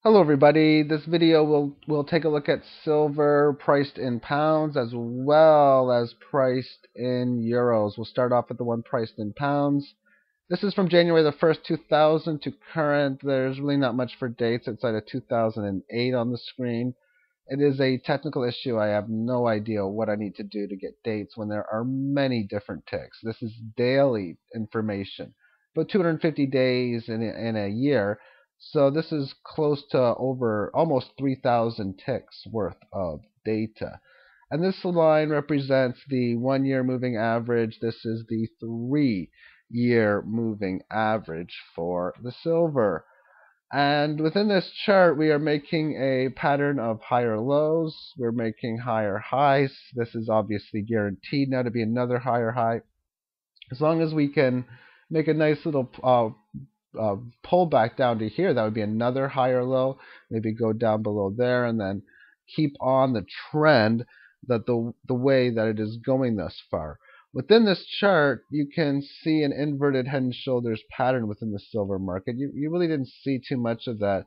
Hello everybody. This video will take a look at silver priced in pounds as well as priced in euros. We'll start off with the one priced in pounds. This is from January the 1st, 2000 to current. There's really not much for dates outside of 2008 on the screen. It is a technical issue. I have no idea what I need to do to get dates when there are many different ticks. This is daily information, but 250 days in a year. So this is close to over almost 3,000 ticks worth of data. And this line represents the 1 year moving average. This is the 3 year moving average for the silver. And within this chart, we are making a pattern of higher lows. We're making higher highs. This is obviously guaranteed now to be another higher high. As long as we can make a nice little pull back down to here, that would be another higher low. Maybe go down below there and then keep on the trend that the way that it is going thus far. Within this chart, you can see an inverted head and shoulders pattern within the silver market. You really didn't see too much of that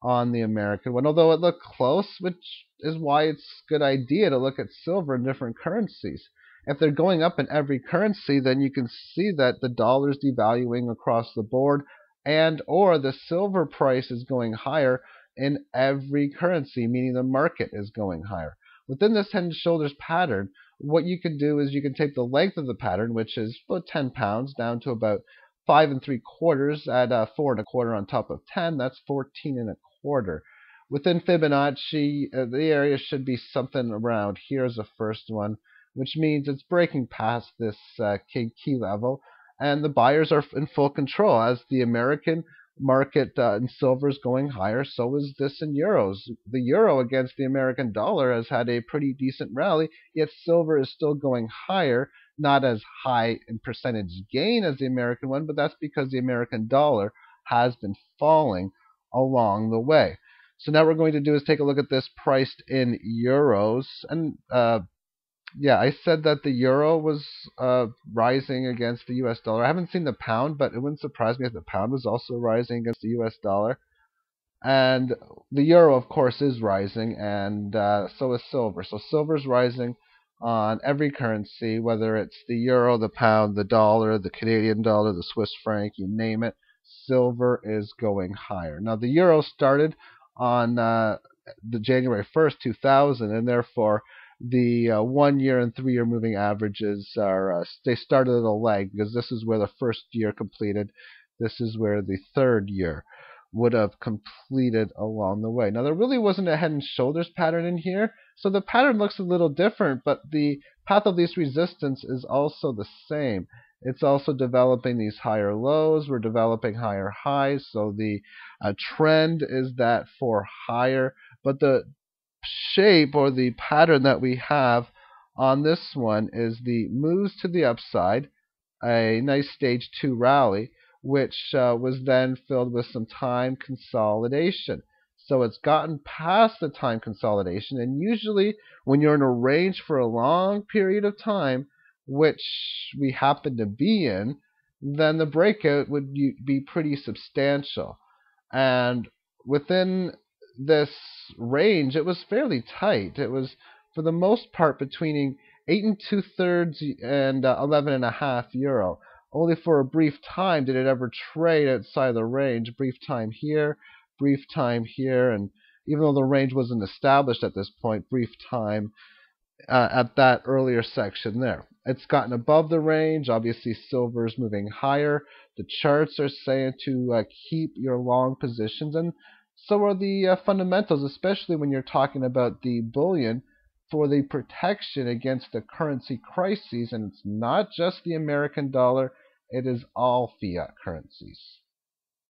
on the American one, although it looked close, which is why it's a good idea to look at silver in different currencies. If they're going up in every currency, then you can see that the dollar is devaluing across the board, and or the silver price is going higher in every currency, meaning the market is going higher. Within this head and shoulders pattern, what you can do is you can take the length of the pattern, which is about 10 pounds, down to about 5 3/4 at 4 1/4 on top of 10. That's 14 1/4. Within Fibonacci, the area should be something around here as the first one, which means it's breaking past this key level, and the buyers are in full control. As the American market in silver is going higher, so is this in euros. The euro against the American dollar has had a pretty decent rally, yet silver is still going higher, not as high in percentage gain as the American one, but that's because the American dollar has been falling along the way. So now what we're going to do is take a look at this priced in euros. And yeah, I said that the euro was rising against the US dollar. I haven't seen the pound, but it wouldn't surprise me if the pound was also rising against the US dollar. And the euro, of course, is rising, and so is silver. So silver's rising on every currency, whether it's the euro, the pound, the dollar, the Canadian dollar, the Swiss franc, you name it. Silver is going higher. Now, the euro started on the January 1st, 2000, and therefore the 1 year and 3 year moving averages are they started at a lag, because this is where the first year completed. This is where the third year would have completed along the way. Now, there really wasn't a head and shoulders pattern in here, so the pattern looks a little different, but the path of least resistance is also the same. It's also developing these higher lows. We're developing higher highs, so the trend is that for higher, but the shape or the pattern that we have on this one is the moves to the upside, a nice stage 2 rally, which was then filled with some time consolidation. So it's gotten past the time consolidation, and usually when you're in a range for a long period of time, which we happen to be in, then the breakout would be pretty substantial. And within this range, it was fairly tight. It was, for the most part, between 8 2/3 and 11.5 euro. Only for a brief time did it ever trade outside the range. Brief time here, brief time here, and even though the range wasn't established at this point, brief time at that earlier section there. It's gotten above the range. Obviously, silver is moving higher. The charts are saying to keep your long positions, and so are the fundamentals, especially when you're talking about the bullion for the protection against the currency crises. And it's not just the American dollar, it is all fiat currencies.